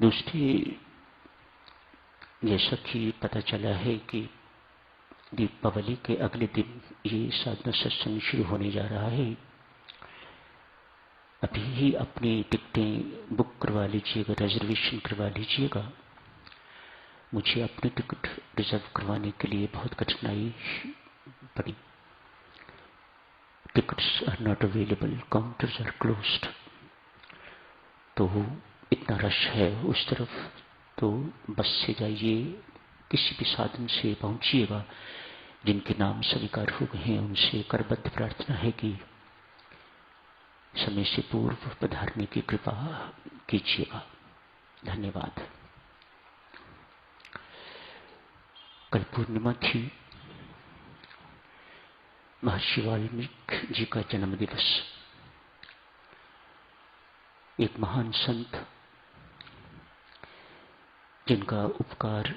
दूसरी, जैसा कि पता चला है कि दीपावली के अगले दिन ये साधना सत्संग शुरू होने जा रहा है। अभी ही अपनी टिकटें बुक करवा लीजिएगा, रिजर्वेशन करवा लीजिएगा। मुझे अपनी टिकट रिजर्व करवाने के लिए बहुत कठिनाई पड़ी। Tickets are not available, counters are closed. तो इतना रश है उस तरफ, तो बस से जाइए, किसी भी साधन से पहुंचिएगा। जिनके नाम स्वीकार हो गए हैं उनसे करबद्ध प्रार्थना है कि समय से पूर्व पधारने की कृपा कीजिएगा। धन्यवाद। कल पूर्णिमा थी, महर्षि वाल्मीकि जी का जन्म दिवस। एक महान संत जिनका उपकार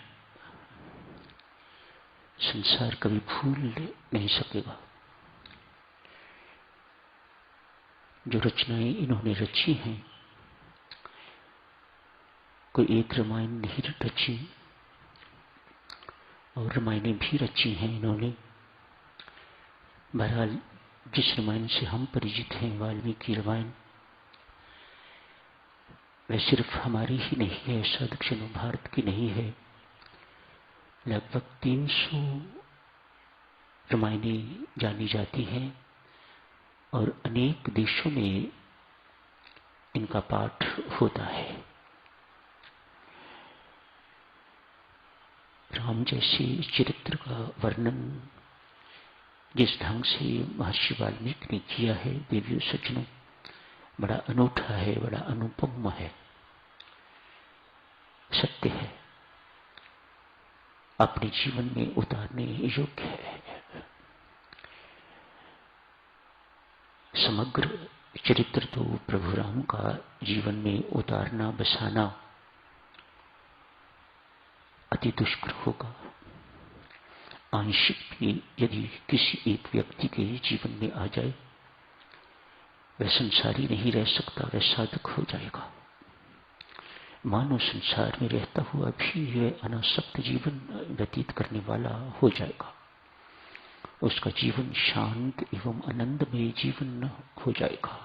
संसार कभी भूल नहीं सकेगा। जो रचनाएं इन्होंने रची हैं, कोई एक रामायण नहीं रची, और रामायणें भी रची हैं इन्होंने। बहरहाल जिस रामायण से हम परिचित हैं, वाल्मीकि रामायण, वह सिर्फ हमारी ही नहीं है, दक्षिण भारत की नहीं है। लगभग 300 रामायणें जानी जाती हैं और अनेक देशों में इनका पाठ होता है। राम जैसे चरित्र का वर्णन जिस ढंग से महर्षि वाल्मीकि ने किया है, देवियों सज्जनों, बड़ा अनूठा है, बड़ा अनुपम है, सत्य है, अपने जीवन में उतारने योग्य है। समग्र चरित्र तो प्रभु राम का जीवन में उतारना बसाना अति दुष्कर होगा। आंशिक भी यदि किसी एक व्यक्ति के जीवन में आ जाए, वह संसारी नहीं रह सकता, वह साधक हो जाएगा। मानव संसार में रहता हुआ भी वह अनासक्त जीवन व्यतीत करने वाला हो जाएगा। उसका जीवन शांत एवं आनंदमय जीवन हो जाएगा।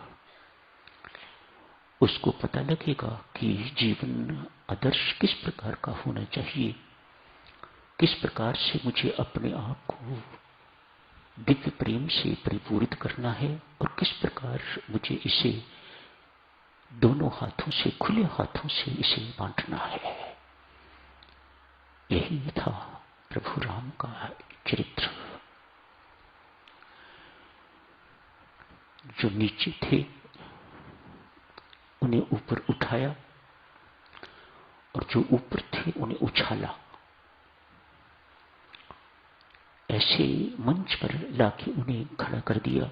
उसको पता लगेगा कि जीवन आदर्श किस प्रकार का होना चाहिए, किस प्रकार से मुझे अपने आप को दिव्य प्रेम से परिपूरित करना है और किस प्रकार मुझे इसे दोनों हाथों से, खुले हाथों से इसे बांटना है। यही था प्रभु राम का चरित्र। जो नीचे थे उन्हें ऊपर उठाया और जो ऊपर थे उन्हें उछाला। ऐसे मंच पर लाके उन्हें खड़ा कर दिया।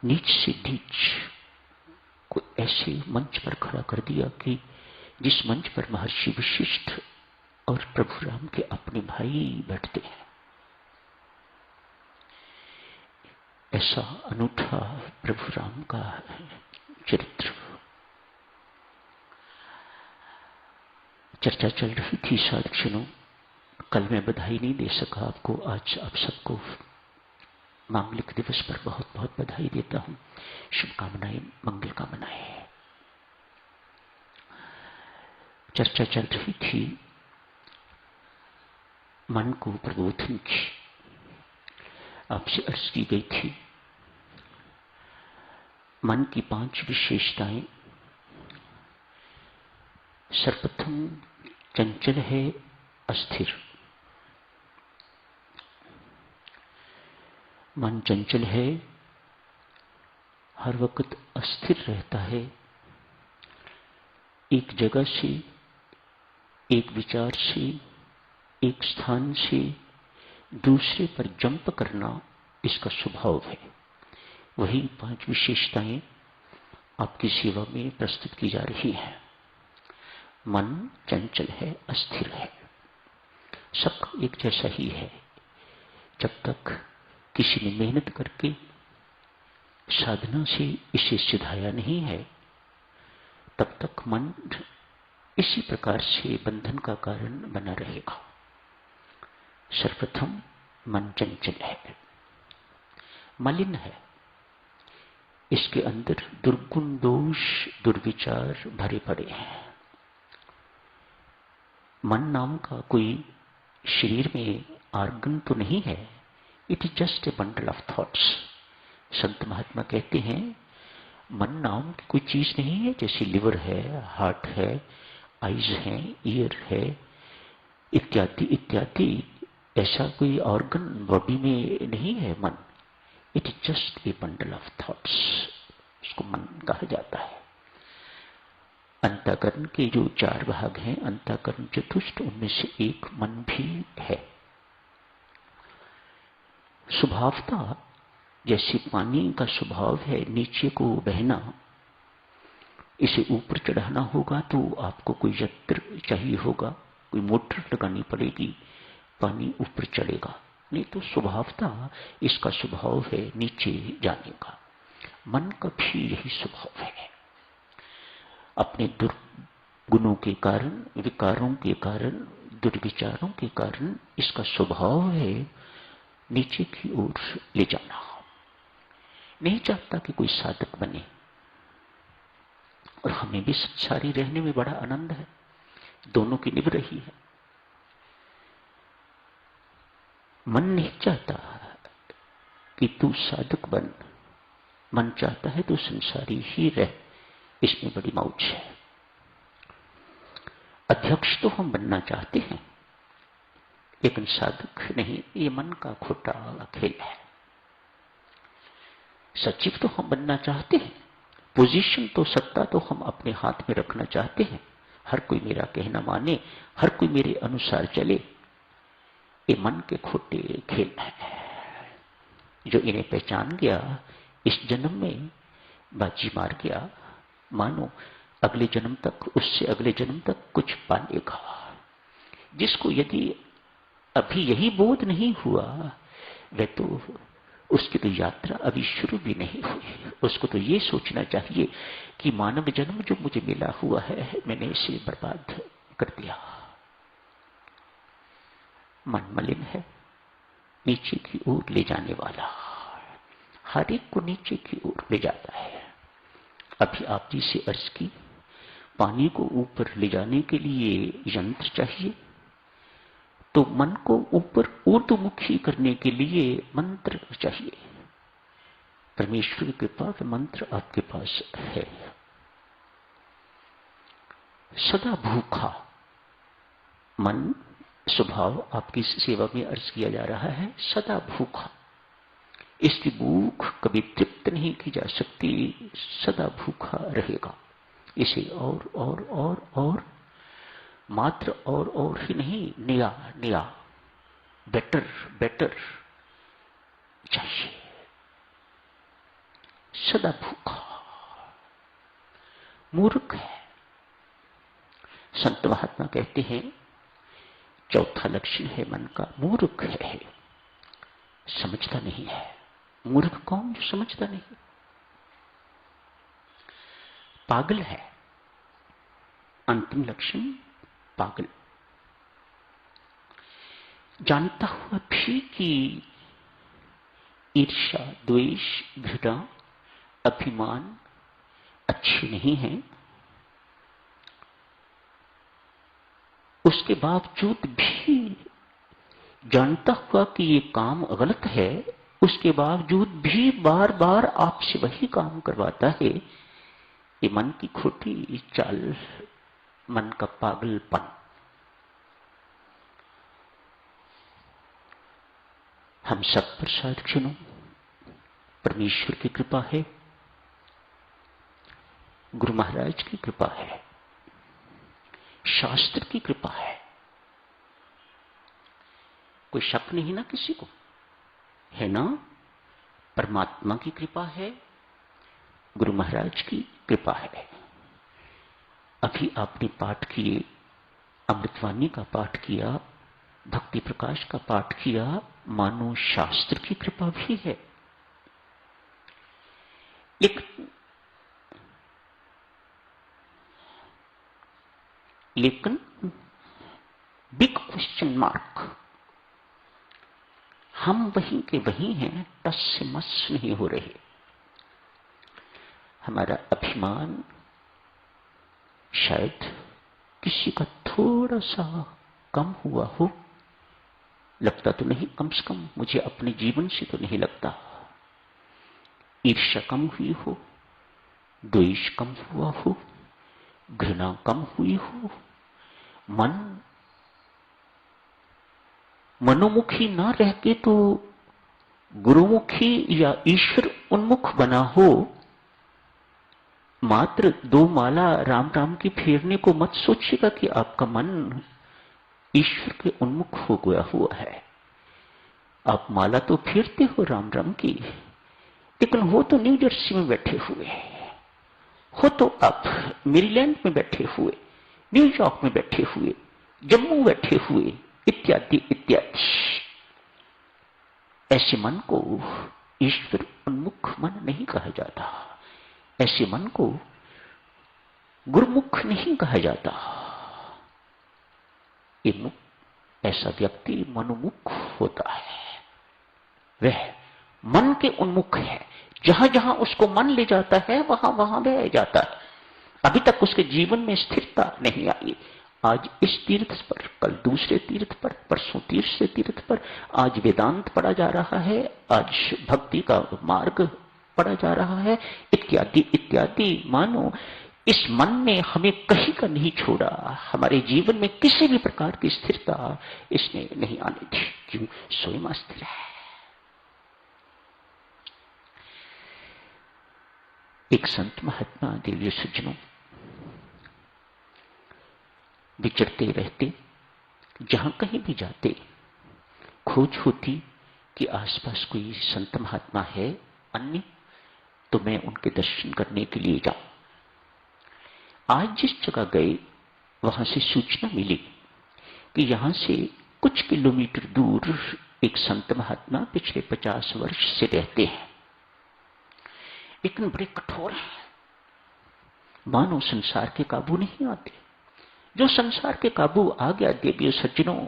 नीच से नीच को ऐसे मंच पर खड़ा कर दिया कि जिस मंच पर महर्षि वशिष्ठ और प्रभु राम के अपने भाई बैठते हैं। ऐसा अनूठा प्रभु राम का चरित्र। चर्चा चल रही थी साधक्षणों। कल मैं बधाई नहीं दे सका आपको, आज आप सबको मांगलिक दिवस पर बहुत बहुत बधाई देता हूं। शुभकामनाएं, मंगल कामनाएं। चर्चा चल रही थी मन को प्रबोधन की। आपसे अर्ज की गई थी मन की 5 विशेषताएं। सर्वप्रथम चंचल है, अस्थिर। मन चंचल है, हर वक्त अस्थिर रहता है। एक जगह से, एक विचार से, एक स्थान से दूसरे पर जंप करना इसका स्वभाव है। वही 5 विशेषताएं आपकी सेवा में प्रस्तुत की जा रही हैं। मन चंचल है, अस्थिर है, सबका एक जैसा ही है। जब तक किसी ने मेहनत करके साधना से इसे सिधाया नहीं है, तब तक मन इसी प्रकार से बंधन का कारण बना रहेगा। सर्वप्रथम मन चंचल है, मलिन है, इसके अंदर दुर्गुण दोष दुर्विचार भरे पड़े हैं। मन नाम का कोई शरीर में आर्गन तो नहीं है, it is just a bundle of thoughts. संत महात्मा कहते हैं मन नाम की कोई चीज नहीं है, जैसे लिवर है, हार्ट है, आईज है, ईयर है, इत्यादि इत्यादि, ऐसा कोई ऑर्गन बॉडी में नहीं है मन। It is just a bundle of thoughts, इसको मन कहा जाता है। अंतःकरण के जो 4 भाग हैं, अंतःकरण चतुष्ट, उनमें से एक मन भी है। स्वभावता जैसे पानी का स्वभाव है नीचे को बहना, इसे ऊपर चढ़ाना होगा तो आपको कोई यंत्र चाहिए होगा, कोई मोटर लगानी पड़ेगी, पानी ऊपर चढ़ेगा। नहीं तो स्वभावता इसका स्वभाव है नीचे जाने का। मन का भी यही स्वभाव है। अपने दुर्गुणों के कारण, विकारों के कारण, दुर्विचारों के कारण इसका स्वभाव है नीचे की ओर ले जाना। नहीं चाहता कि कोई साधक बने, और हमें भी संसारी रहने में बड़ा आनंद है, दोनों की निभ रही है। मन नहीं चाहता कि तू साधक बन, मन चाहता है तू संसारी ही रह, इसमें बड़ी मौज है। अध्यक्ष तो हम बनना चाहते हैं, लेकिन साधक नहीं, ये मन का खोटा खेल है। सचिव तो हम बनना चाहते हैं, पोजीशन तो, सत्ता तो हम अपने हाथ में रखना चाहते हैं, हर कोई मेरा कहना माने, हर कोई मेरे अनुसार चले। ये मन के खोटे खेल हैं। जो इन्हें पहचान गया इस जन्म में बाजी मार गया, मानो अगले जन्म तक, उससे अगले जन्म तक कुछ पालेगा। जिसको यदि अभी यही बोध नहीं हुआ, वह तो, उसकी तो यात्रा अभी शुरू भी नहीं हुई। उसको तो ये सोचना चाहिए कि मानव जन्म जो मुझे मिला हुआ है, मैंने इसे बर्बाद कर दिया। मन मलिन है, नीचे की ओर ले जाने वाला, हर एक को नीचे की ओर ले जाता है। अभी आप जी से अर्ज की, पानी को ऊपर ले जाने के लिए यंत्र चाहिए, तो मन को ऊपर ऊर्ध्वमुखी करने के लिए मंत्र चाहिए। परमेश्वर की कृपा का मंत्र आपके पास है। सदा भूखा मन स्वभाव आपकी सेवा में अर्ज किया जा रहा है, सदा भूखा। इसकी भूख कभी तृप्त नहीं की जा सकती, सदा भूखा रहेगा। इसे और मात्र और ही नहीं, नया नया, बेटर बेटर चाहिए। सदा भूखा मूर्ख है। संत महात्मा कहते हैं चौथा लक्षण है मन का, मूर्ख है, समझता नहीं है। मूर्ख कौन? जो समझता नहीं। पागल है, अंतिम लक्षण पागल। जानता हुआ भी कि ईर्ष्या, द्वेष, घृणा, अभिमान अच्छे नहीं है, उसके बावजूद भी, जानता हुआ कि ये काम गलत है, उसके बावजूद भी बार बार आपसे वही काम करवाता है। ये मन की खोटी चाल, मन का पागलपन। हम सब पर साधुजनों परमेश्वर की कृपा है, गुरु महाराज की कृपा है, शास्त्र की कृपा है। कोई शक नहीं ना किसी को, है ना? परमात्मा की कृपा है, गुरु महाराज की कृपा है। अभी आपने पाठ किए, अमृतवाणी का पाठ किया, भक्ति प्रकाश का पाठ किया, मानो शास्त्र की कृपा भी है। लेकिन बिग क्वेश्चन मार्क, हम वहीं के वहीं हैं, टस से मस नहीं हो रहे। हमारा अभिमान शायद किसी का थोड़ा सा कम हुआ हो, लगता तो नहीं, कम से कम मुझे अपने जीवन से तो नहीं लगता। ईर्ष्या कम हुई हो, द्वेष कम हुआ हो, घृणा कम हुई हो, मन मनोमुखी ना रह के तो गुरुमुखी या ईश्वर उन्मुख बना हो। मात्र 2 माला राम राम की फेरने को मत सोचिएगा कि आपका मन ईश्वर के उन्मुख हो गया हुआ है। आप माला तो फेरते हो राम राम की, लेकिन हो तो न्यू जर्सी में बैठे हुए, हो तो आप मेरीलैंड में बैठे हुए, न्यूयॉर्क में बैठे हुए, जम्मू बैठे हुए, इत्यादि इत्यादि। ऐसे मन को ईश्वर उन्मुख मन नहीं कहा जाता, ऐसे मन को गुरुमुख नहीं कहा जाता। ऐसा व्यक्ति मनोमुख होता है, वह मन के उन्मुख है। जहां जहां उसको मन ले जाता है वहां वहां वह जाता है। अभी तक उसके जीवन में स्थिरता नहीं आई। आज इस तीर्थ पर, कल दूसरे तीर्थ पर, परसों तीसरे तीर्थ पर, आज वेदांत पढ़ा जा रहा है, आज भक्ति का मार्ग पढ़ा जा रहा है, इत्यादि इत्यादि। मानो इस मन ने हमें कहीं का नहीं छोड़ा, हमारे जीवन में किसी भी प्रकार की स्थिरता इसने नहीं आने दी। क्यों? स्वयं स्थिर है। एक संत महात्मा दिव्य सज्जनों विचरते रहते, जहां कहीं भी जाते खोज होती कि आसपास कोई संत महात्मा है अन्य, तो मैं उनके दर्शन करने के लिए जाऊं। आज जिस जगह गए वहां से सूचना मिली कि यहां से कुछ किलोमीटर दूर एक संत महात्मा पिछले 50 वर्ष से रहते हैं, लेकिन बड़े कठोर हैं, मानो संसार के काबू नहीं आते। जो संसार के काबू आ गया, देवियों सज्जनों,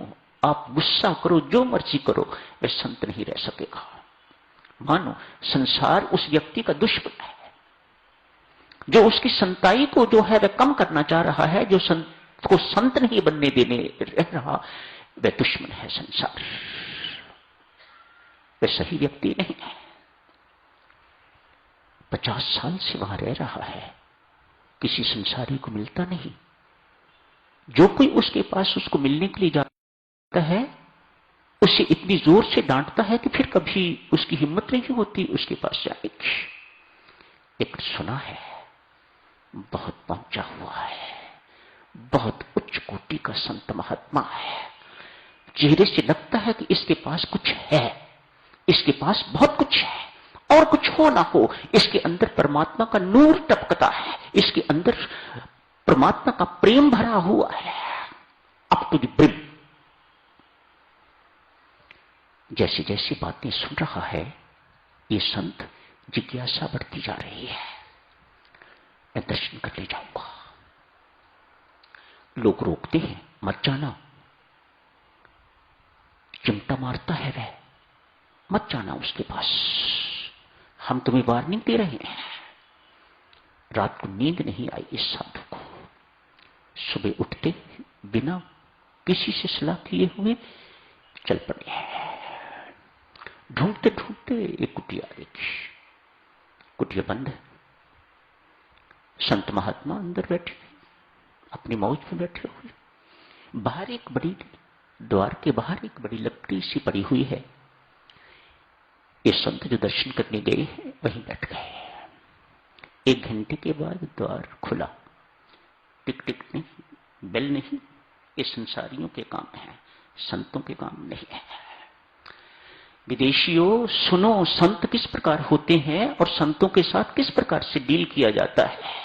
आप गुस्सा करो, जो मर्जी करो, वह संत नहीं रह सकेगा। मानो संसार उस व्यक्ति का दुश्मन है, जो उसकी संताई को जो है वह कम करना चाह रहा है, जो संत को संत नहीं बनने देने रह रहा, वह दुश्मन है संसार, वह सही व्यक्ति नहीं है। 50 साल से वहां रह रहा है, किसी संसारी को मिलता नहीं। जो कोई उसके पास उसको मिलने के लिए जाता है, उसे इतनी जोर से डांटता है कि फिर कभी उसकी हिम्मत नहीं होती उसके पास जाने की। एक सुना है, बहुत पहुंचा हुआ है, बहुत उच्च कोटि का संत महात्मा है, चेहरे से लगता है कि इसके पास कुछ है, इसके पास बहुत कुछ है, और कुछ हो ना हो, इसके अंदर परमात्मा का नूर टपकता है, इसके अंदर परमात्मा का प्रेम भरा हुआ है, अप टू द ब्रिम। जैसी जैसी बातें सुन रहा है, ये संत जिज्ञासा बढ़ती जा रही है, मैं दर्शन कर ले जाऊंगा। लोग रोकते हैं, मत जाना, चिमटा मारता है वह, मत जाना उसके पास, हम तुम्हें वार्निंग दे रहे हैं। रात को नींद नहीं आई इस साधु को। सुबह उठते बिना किसी से सलाह किए हुए चल पड़े। ढूंढते ढूंढते एक कुटिया देखी, कुटिया बंद है, संत महात्मा अंदर बैठे अपनी मौज में बैठे हुए। बाहर एक बड़ी, द्वार के बाहर एक बड़ी लकड़ी सी पड़ी हुई है। ये संत जो दर्शन करने गए हैं वहीं बैठ गए। 1 घंटे के बाद द्वार खुला, टिक टिक नहीं, बेल नहीं, ये संसारियों के काम है, संतों के काम नहीं है। विदेशियों सुनो, संत किस प्रकार होते हैं और संतों के साथ किस प्रकार से डील किया जाता है।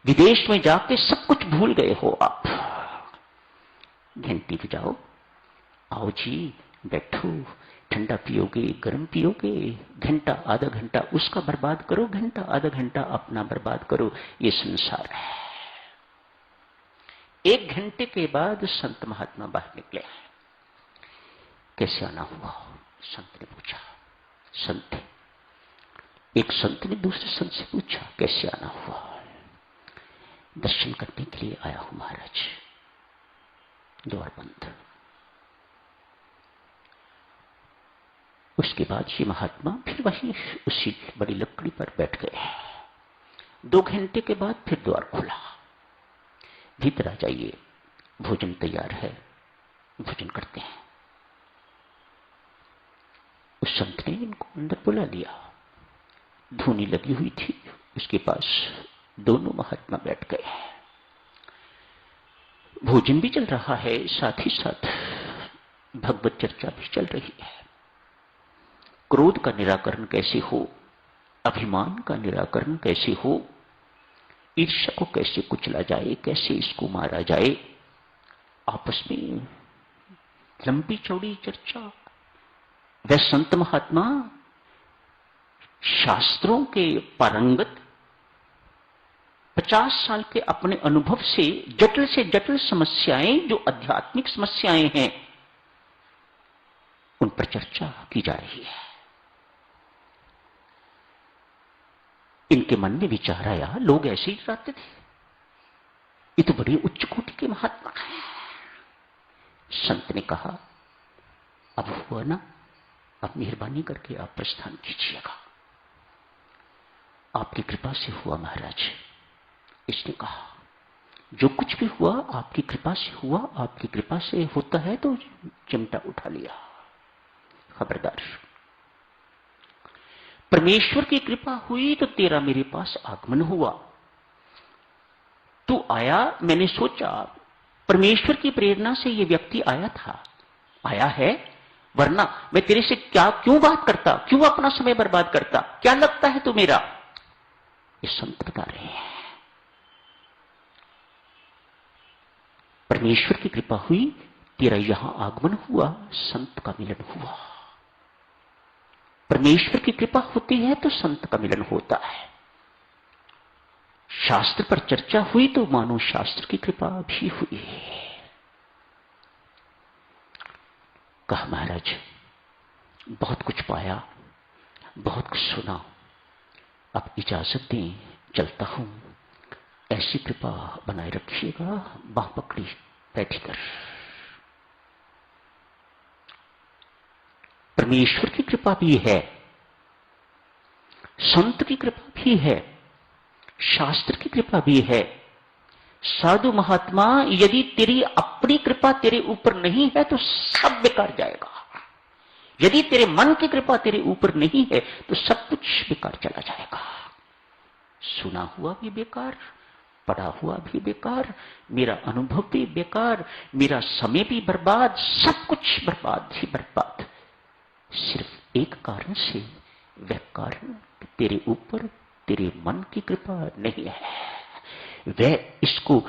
विदेश में जाके सब कुछ भूल गए हो आप। घंटी बजाओ, आओ जी बैठो, ठंडा पियोगे, गर्म पियोगे, घंटा आधा घंटा उसका बर्बाद करो, घंटा आधा घंटा अपना बर्बाद करो। ये संसार है, 1 घंटे के बाद संत महात्मा बाहर निकले। कैसे आना हुआ? संत ने पूछा। एक संत ने दूसरे संत से पूछा, कैसे आना हुआ? दर्शन करने के लिए आया हूं महाराज, द्वार बंद। उसके बाद ये महात्मा फिर वहीं उसी बड़ी लकड़ी पर बैठ गए। 2 घंटे के बाद फिर द्वार खुला। भीतर आ जाइए, भोजन तैयार है, भोजन करते हैं। उस संत ने इनको अंदर बुला लिया। धूनी लगी हुई थी उसके पास, दोनों महात्मा बैठ गए। भोजन भी चल रहा है, साथ ही साथ भगवत चर्चा भी चल रही है। क्रोध का निराकरण कैसे हो, अभिमान का निराकरण कैसे हो, ईर्ष्या को कैसे कुचला जाए, कैसे इसको मारा जाए, आपस में लंबी चौड़ी चर्चा। वह संत महात्मा शास्त्रों के पारंगत, 50 साल के अपने अनुभव से जटिल समस्याएं, जो आध्यात्मिक समस्याएं हैं, उन पर चर्चा की जा रही है। इनके मन में विचार आया, लोग ऐसे ही डराते थे, ये तो बड़ी उच्च कोटि के महात्मा हैं। संत ने कहा, अब हुआ ना, अब मेहरबानी करके आप प्रस्थान कीजिएगा। आपकी कृपा से हुआ महाराज। इसने कहा, जो कुछ भी हुआ आपकी कृपा से हुआ, आपकी कृपा से होता है तो चिमटा उठा लिया। खबरदार, परमेश्वर की कृपा हुई तो तेरा मेरे पास आगमन हुआ। तू आया, मैंने सोचा परमेश्वर की प्रेरणा से यह व्यक्ति आया था, आया है, वरना मैं तेरे से क्यों बात करता, क्यों अपना समय बर्बाद करता, क्या लगता है तू मेरा? ये संत बता रहे हैं। परमेश्वर की कृपा हुई, तेरा यहां आगमन हुआ, संत का मिलन हुआ। परमेश्वर की कृपा होती है तो संत का मिलन होता है। शास्त्र पर चर्चा हुई तो मानो शास्त्र की कृपा भी हुई। कहा, महाराज बहुत कुछ पाया, बहुत कुछ सुना, अब इजाजत दें, चलता हूं। ऐसी कृपा बनाए रखिएगा। बाह पकड़ी, बैठकर। परमेश्वर की कृपा भी है, संत की कृपा भी है, शास्त्र की कृपा भी है। साधु महात्मा, यदि तेरी अपनी कृपा तेरे ऊपर नहीं है तो सब बेकार जाएगा। यदि तेरे मन की कृपा तेरे ऊपर नहीं है तो सब कुछ बेकार चला जाएगा। सुना हुआ भी बेकार, पढ़ा हुआ भी बेकार, मेरा अनुभव भी बेकार, मेरा समय भी बर्बाद, सब कुछ बर्बाद ही बर्बाद। सिर्फ एक कारण से, वह कारण तेरे ऊपर तेरे मन की कृपा नहीं है। वह इसको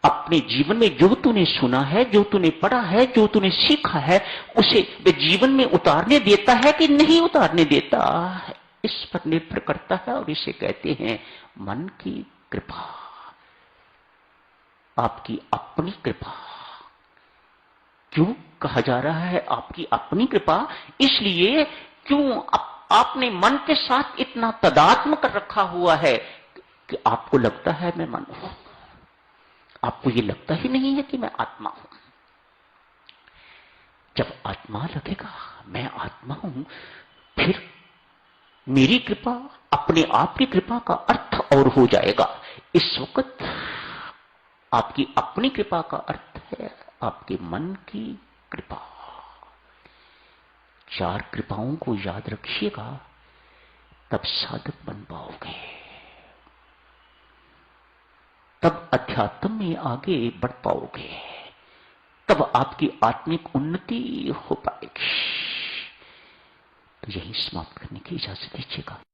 अपने जीवन में जो तूने सुना है, जो तूने पढ़ा है, जो तूने सीखा है, उसे वह जीवन में उतारने देता है कि नहीं उतारने देता, इस पर निर्भर करता है। और इसे कहते हैं मन की कृपा, आपकी अपनी कृपा। क्यों कहा जा रहा है आपकी अपनी कृपा? इसलिए क्यों आपने मन के साथ इतना तदात्म कर रखा हुआ है कि आपको लगता है मैं मन हूं, आपको यह लगता ही नहीं है कि मैं आत्मा हूं। जब आत्मा लगेगा मैं आत्मा हूं, फिर मेरी कृपा अपने आप की कृपा का अर्थ और हो जाएगा। इस वक्त आपकी अपनी कृपा का अर्थ है आपके मन की कृपा। 4 कृपाओं को याद रखिएगा, तब साधक बन पाओगे, तब अध्यात्म में आगे बढ़ पाओगे, तब आपकी आत्मिक उन्नति हो पाएगी। तो यही समाप्त करने की इजाजत दीजिएगा।